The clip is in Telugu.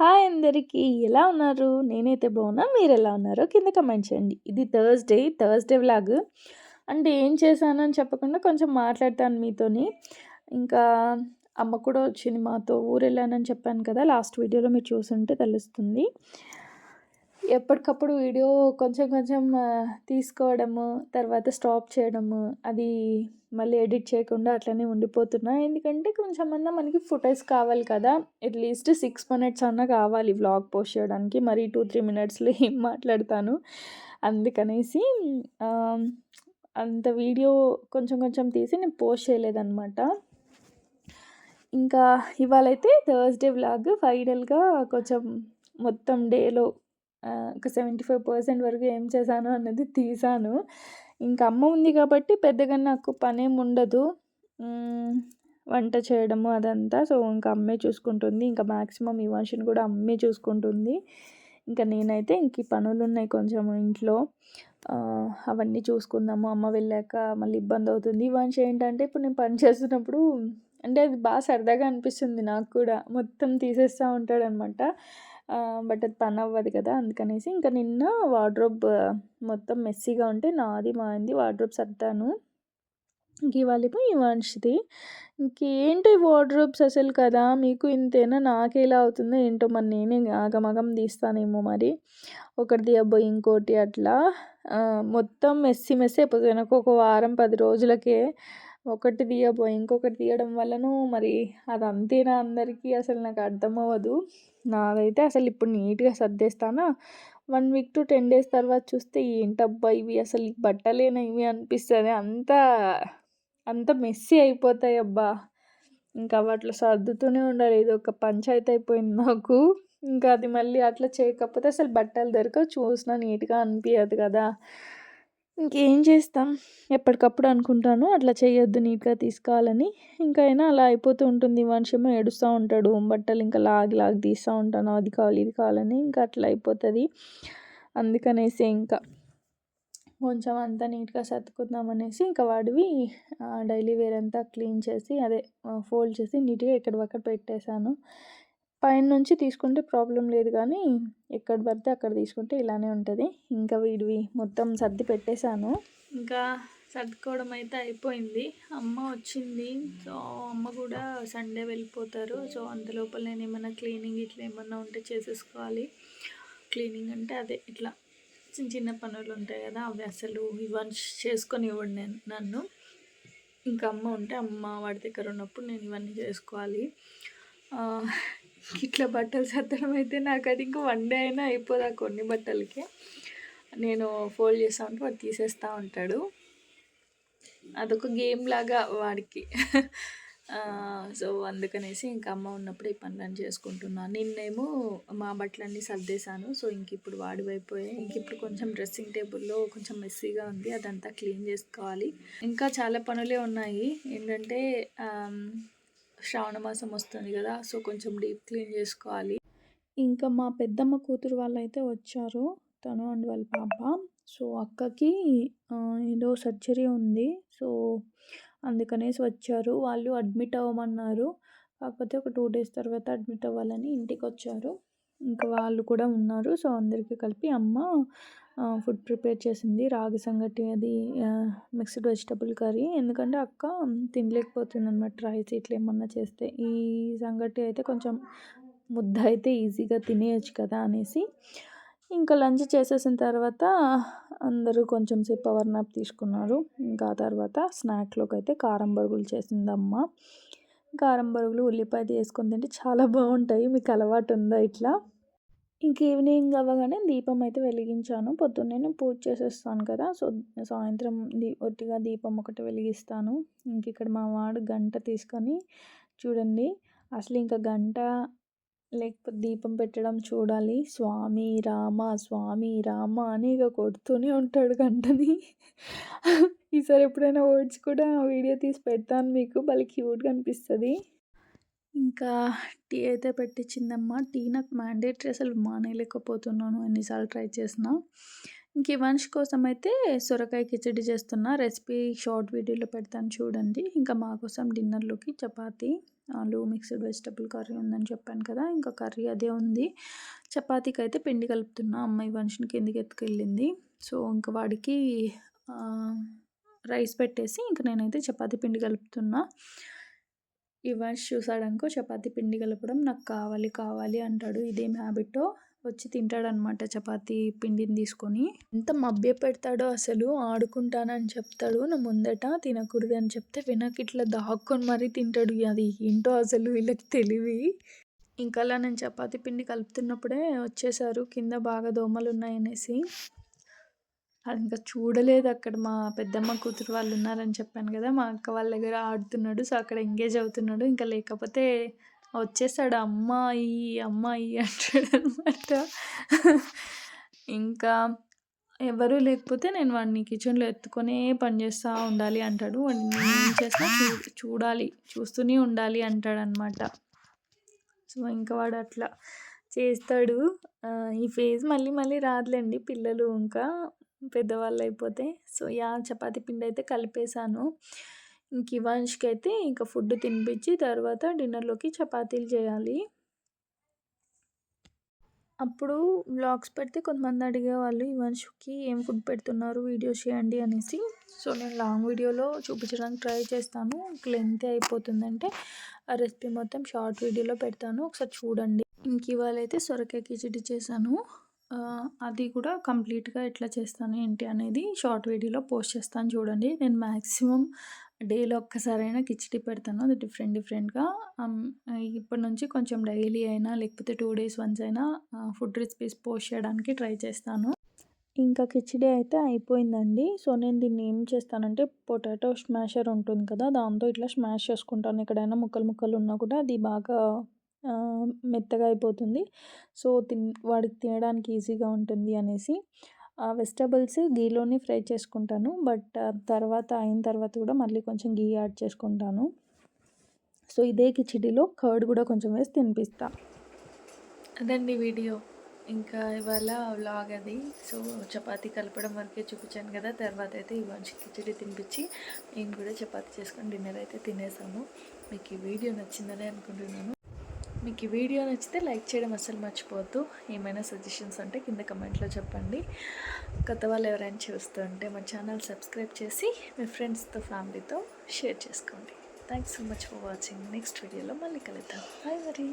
హాయ్ అందరికీ. ఎలా ఉన్నారు? నేనైతే బాగున్నా. మీరెలా ఉన్నారో కింద కమెంట్ చేయండి. ఇది థర్స్‌డే వ్లాగ్. అంటే ఏం చేశానని చెప్పకుండా కొంచెం మాట్లాడతాను మీతోని. ఇంకా అమ్మ కూడా వచ్చింది మాతో. ఊరెళ్ళానని చెప్పాను కదా! లాస్ట్ వీడియోలో మీరు చూసుంటే తెలుస్తుంది. ఎప్పటికప్పుడు వీడియో కొంచెం కొంచెం తీసుకోవడము, తర్వాత స్టాప్ చేయడము, అది మళ్ళీ ఎడిట్ చేయకుండా అట్లనే ఉండిపోతున్నా. ఎందుకంటే కొంచెమన్నా మనకి ఫుటేజ్ కావాలి కదా! అట్‌లీస్ట్ 6 మినిట్స్ అన్నా కావాలి వ్లాగ్ పోస్ట్ చేయడానికి. మరి 2, 3 మినిట్స్‌లో ఏం మాట్లాడతాను. అందుకనేసి ఆహ్, అంత వీడియో కొంచెం కొంచెం తీసి నేను పోస్ట్ చేయలేదనమాట. ఇంకా ఇవాళైతే థర్స్‌డే వ్లాగ్ ఫైనల్‌గా కొంచెం మొత్తం డేలో ఒక 75% వరకు ఏం చేశాను అన్నది తీశాను. ఇంకా అమ్మ ఉంది కాబట్టి పెద్దగా నాకు పనేముండదు. వంట చేయడము అదంతా. సో, ఇంకా అమ్మే చూసుకుంటుంది. ఇంకా మాక్సిమం ఇవాన్షిని కూడా అమ్మే చూసుకుంటుంది. ఇంకా నేనైతే ఈ పనులున్నాయి కొంచెం ఇంట్లో. అవన్నీ చూసుకుందాము. అమ్మ వెళ్ళాక మళ్ళీ ఇబ్బందవుతుంది. ఇవాన్షి ఏంటంటే ఇప్పుడు నేను పని చేస్తున్నప్పుడు అంటే అది బాగా సరదాగా అనిపిస్తుంది నాకు కూడా. మొత్తం తీసేస్తూ ఉంటాడనమాట. బట్ అది పని అవ్వదు కదా! అందుకనేసి ఇంకా నిన్న వార్డ్రోబ్ మొత్తం మెస్సీగా ఉంటే నాది మా ఆయనది వార్డ్రోబ్ సర్దాను. ఇంక ఇవాళేమో ఇవాన్షిది. ఇంకేంటి వార్డ్రోబ్స్ అసలు కదా! మీకు ఇంతేనా? నాకెలా అవుతుందో ఏంటో మరి నేనే ఆగమాగం తీస్తానేమో మరి. ఒకటి తీయబోయి ఇంకోటి అట్లా మొత్తం మెస్సీ అయిపోతుంది. నాకు ఒక వారం 10 రోజులకే ఒకటి తీయబోయి ఇంకొకటి తీయడం వల్లనో మరి అది అంతేనా అందరికీ అసలు నాకు అర్థమవ్వదు. నాదైతే అసలు ఇప్పుడు నీట్‌గా సర్దేస్తానా 1 వీక్ టు 10 డేస్ తర్వాత చూస్తే ఏంటబ్బా ఇవి అసలు బట్టలేనా ఇవి అనిపిస్తది. అంత మెస్సీ అయిపోతాయబ్బా! ఇంకా వాటిలో సర్దుతూనే ఉండాలి. ఇదొక పంచాయతీ అయిపోయింది నాకు. ఇంకా అది మళ్ళీ అట్లా చేయకపోతే అసలు బట్టలు దొరకవు. చూసినా నీట్‌గా అనిపియదు కదా! ఇంకేం చేస్తాం. ఎప్పటికప్పుడు అనుకుంటాను అట్లా చేయొద్దు నీట్‌గా తీసుకోవాలని. ఇంకా అయినా అలా అయిపోతూ ఉంటుంది. మనిషేమో ఏడుస్తూ ఉంటాడు. బట్టలు ఇంకా లాగి తీస్తూ ఉంటాను. అది కావాలి, ఇది కావాలని. ఇంకా అట్లా అయిపోతది. అందుకనేసి ఇంకా కొంచెం అంతా నీట్‌గా సర్దుకుందామనేసి ఇంకా వాడివి డైలీ వేర్ అంతా క్లీన్ చేసి ఫోల్డ్ చేసి నీట్‌గా ఎక్కడివక్కడ పెట్టేశాను. పైనుంచి తీసుకుంటే ప్రాబ్లమ్ లేదు కానీ ఎక్కడ పడితే అక్కడ తీసుకుంటే ఇలానే ఉంటుంది. ఇంకా వీడివి మొత్తం సర్ది పెట్టేశాను. ఇంకా సర్దుకోవడం అయితే అయిపోయింది. అమ్మ వచ్చింది. సో, అమ్మ కూడా సండే వెళ్ళిపోతారు. సో, అంతలోపల నేను ఏమన్నా క్లీనింగ్ ఇట్లా ఏమన్నా ఉంటే చేసేసుకోవాలి. క్లీనింగ్ అంటే అదే ఇట్లా చిన్న పనులు ఉంటాయి కదా! అవి అసలు చేసుకొనివ్వడు నన్ను. ఇంకా అమ్మ ఉంటే అమ్మ వాడి దగ్గర ఉన్నప్పుడు నేను ఇవన్నీ చేసుకోవాలి. ఇట్లా బట్టలు సర్దడం అయితే నాకు అది ఇంకా 1 డే అయినా అయిపోదు ఆ కొన్ని బట్టలకి. నేను ఫోల్డ్ చేస్తా ఉంటే వాడు తీసేస్తూ ఉంటాడు. అదొక గేమ్ లాగా వాడికి. సో, అందుకనేసి ఇంకా అమ్మ ఉన్నప్పుడు ఈ పనులన్నీ చేసుకుంటున్నాను. నిన్నేమో మా బట్టలన్నీ సర్దేశాను. సో, ఇప్పుడు వాడివైపోయాయి. ఇప్పుడు కొంచెం డ్రెస్సింగ్ టేబుల్లో కొంచెం మెస్సీగా ఉంది. అదంతా క్లీన్ చేసుకోవాలి. ఇంకా చాలా పనులే ఉన్నాయి. ఏంటంటే శ్రావణ మాసం వస్తుంది కదా! సో, కొంచెం డీప్ క్లీన్ చేసుకోవాలి. ఇంకా మా పెద్దమ్మ కూతురు వాళ్ళైతే వచ్చారు. తను అండ్ వాళ్ళ పాప. సో, అక్కకి ఏదో సర్జరీ ఉంది. సో, అందుకనేసి వచ్చారు. వాళ్ళు అడ్మిట్ అవ్వమన్నారు. కాకపోతే ఒక 2 డేస్ తర్వాత అడ్మిట్ అవ్వాలని ఇంటికొచ్చారు. ఇంకా వాళ్ళు కూడా ఉన్నారు. సో, అందరికీ కలిపి అమ్మ ఫుడ్ ప్రిపేర్ చేసింది. రాగి సంగటి అది మిక్స్డ్ వెజిటబుల్ కర్రీ. ఎందుకంటే అక్క తినలేకపోతుందన్నమాట రైస్ ఇట్లా ఏమన్నా చేస్తే. ఈ సంగటి అయితే కొంచెం ముద్ద అయితే ఈజీగా తినేయొచ్చు కదా అనేసి ఇంకా లంచ్ చేసేసిన తర్వాత అందరూ కొంచెం సేపు పవర్ నాప్ తీసుకున్నారు. ఇంకా ఆ తర్వాత స్నాక్లోకి అయితే కారం బరుగులు చేసిందమ్మ. కారం బరుగులు ఉల్లిపాయ వేసుకొని తింటే చాలా బాగుంటాయి. మీకు అలవాటు ఉందా ఇట్లా? ఇంక ఈవినింగ్ అవ్వగానే దీపం అయితే వెలిగించాను. పొద్దున్నే పూజ చేసేస్తాను కదా! సో, సాయంత్రం ఒట్టిగా దీపం ఒకటి వెలిగిస్తాను. ఇంక ఇక్కడ మా వాడు గంట తీసుకొని చూడండి అసలు ఇంకా గంట లేకపోతే దీపం పెట్టడం చూడాలి. స్వామి రామ అని ఇక కొడుతూనే ఉంటాడు గంటని. ఈసారి ఎప్పుడైనా వర్డ్స్ కూడా వీడియో తీసి పెడతాను మీకు. భలే క్యూట్‌గా అనిపిస్తది. ఇంకా టీ అయితే పెట్టించిందమ్మ. టీ నాకు మ్యాండేటరీ అసలు మానేయలేకపోతున్నాను ఎన్నిసార్లు ట్రై చేసినా. ఇంక ఇవాన్ష్ కోసం అయితే సొరకాయ కిచడి చేస్తున్నా. రెసిపీ షార్ట్ వీడియోలో పెడతాను చూడండి. ఇంకా మా కోసం డిన్నర్‌లోకి చపాతీ ఆలు మిక్స్డ్ వెజిటబుల్ కర్రీ ఉందని చెప్పాను కదా, ఇంకా కర్రీ అదే ఉంది. చపాతీకి అయితే పిండి కలుపుతున్నా. అమ్మాయి మనిషిని కిందికి ఎత్తుకెళ్ళింది. సో ఇంకా వాడికి రైస్ పెట్టేసి ఇంక నేనైతే చపాతీ పిండి కలుపుతున్నా. ఇవాన్స్ చూసాడనుకో చపాతీ పిండి కలపడం నాకు కావాలి కావాలి అంటాడు. ఇదేం హ్యాబిటో వచ్చి తింటాడనమాట చపాతీ పిండిని తీసుకొని. ఎంత మభ్య పెడతాడో అసలు. ఆడుకుంటానని చెప్తాడు నా ముందట, తినకూడదు అని చెప్తే వెనక్కి ఇట్లా దాక్కొని మరీ తింటాడు. అది ఏంటో అసలు వీళ్ళకి తెలివి. ఇంకా అలా నేను చపాతీ పిండి కలుపుతున్నప్పుడే వచ్చేసారు కింద బాగా దోమలు ఉన్నాయనేసి. అది ఇంకా చూడలేదు. అక్కడ మా పెద్దమ్మ కూతురు వాళ్ళు ఉన్నారని చెప్పాను కదా, మా అక్క వాళ్ళ దగ్గర ఆడుతున్నాడు. సో అక్కడ ఎంగేజ్ అవుతున్నాడు. ఇంకా లేకపోతే వచ్చేసాడు అమ్మాయి అమ్మాయి అంటాడనమాట. ఇంకా ఎవరు లేకపోతే నేను వాడిని కిచెన్లో ఎత్తుకొనే పని చేస్తూ ఉండాలి అంటాడు. వాడిని నేను ఏం చేసినా చూడాలి, చూస్తూనే ఉండాలి అంటాడనమాట. సో ఇంకా వాడు అట్లా చేస్తాడు. ఈ ఫేజ్ మళ్ళీ మళ్ళీ రాదులేండి, పిల్లలు ఇంకా పెద్దవాళ్ళు అయిపోతే. సో చపాతీ పిండి అయితే కలిపేశాను. ఇంక ఇవాన్ష్కి అయితే ఇంకా ఫుడ్ తినిపించి తర్వాత డిన్నర్లోకి చపాతీలు చేయాలి. అప్పుడు వ్లాగ్స్ పెడితే కొంతమంది అడిగేవాళ్ళు ఇవాన్ష్కి ఏం ఫుడ్ పెడుతున్నారు వీడియోస్ చేయండి అనేసి. సో నేను లాంగ్ వీడియోలో చూపించడానికి ట్రై చేస్తాను. లెంత్ అయిపోతుందంటే ఆ రెసిపీ మొత్తం షార్ట్ వీడియోలో పెడతాను, ఒకసారి చూడండి. ఇంక ఇవాళ అయితే సొరకాయ కిచిడి చేశాను. అది కూడా కంప్లీట్గా ఎట్లా చేస్తాను ఏంటి అనేది షార్ట్ వీడియోలో పోస్ట్ చేస్తాను చూడండి. నేను మ్యాక్సిమం డేలో ఒక్కసారైనా కిచిడి పెడతాను, అది డిఫరెంట్గా. ఇప్పటి నుంచి కొంచెం డైలీ అయినా లేకపోతే 2 days వన్స్ అయినా ఫుడ్ రెసిపీస్ పోస్ట్ చేయడానికి ట్రై చేస్తాను. ఇంకా కిచిడి అయితే అయిపోయిందండి. సో నేను దీన్ని ఏం చేస్తానంటే పొటాటో స్మాషర్ ఉంటుంది కదా, దాంతో ఇట్లా స్మాష్ చేసుకుంటాను. ఎక్కడైనా ముక్కలు ముక్కలు ఉన్నా కూడా అది బాగా మెత్తగా అయిపోతుంది. సో వాడికి తినడానికి ఈజీగా ఉంటుంది అనేసి వెజిటబుల్స్ గీలోనే ఫ్రై చేసుకుంటాను. బట్ అయిన తర్వాత కూడా మళ్ళీ కొంచెం గీ యాడ్ చేసుకుంటాను. సో ఇదే కిచిడిలో కర్డ్ కూడా కొంచెం వేసి తినిపిస్తా. అదండి వీడియో. ఇంకా ఇవాళ వ్లాగ్ అది. సో చపాతీ కలపడం వరకే చూపించాను కదా, తర్వాత అయితే ఇవాళ కిచిడి తినిపించి నేను కూడా చపాతీ చేసుకొని డిన్నర్ అయితే తినేసాము. మీకు ఈ వీడియో నచ్చిందని అనుకుంటున్నాను. మీకు ఈ వీడియో నచ్చితే లైక్ చేయడం అస్సలు మర్చిపోవద్దు. ఏమైనా సజెషన్స్ ఉంటే కింద కమెంట్లో చెప్పండి. కొత్త వాళ్ళు ఎవరైనా చూస్తుంటే మా ఛానల్ సబ్స్క్రైబ్ చేసి మీ ఫ్రెండ్స్తో ఫ్యామిలీతో షేర్ చేసుకోండి. Thanks so much for watching. Next వీడియోలో మళ్ళీ కలుద్దాం. బాయ్ మరి.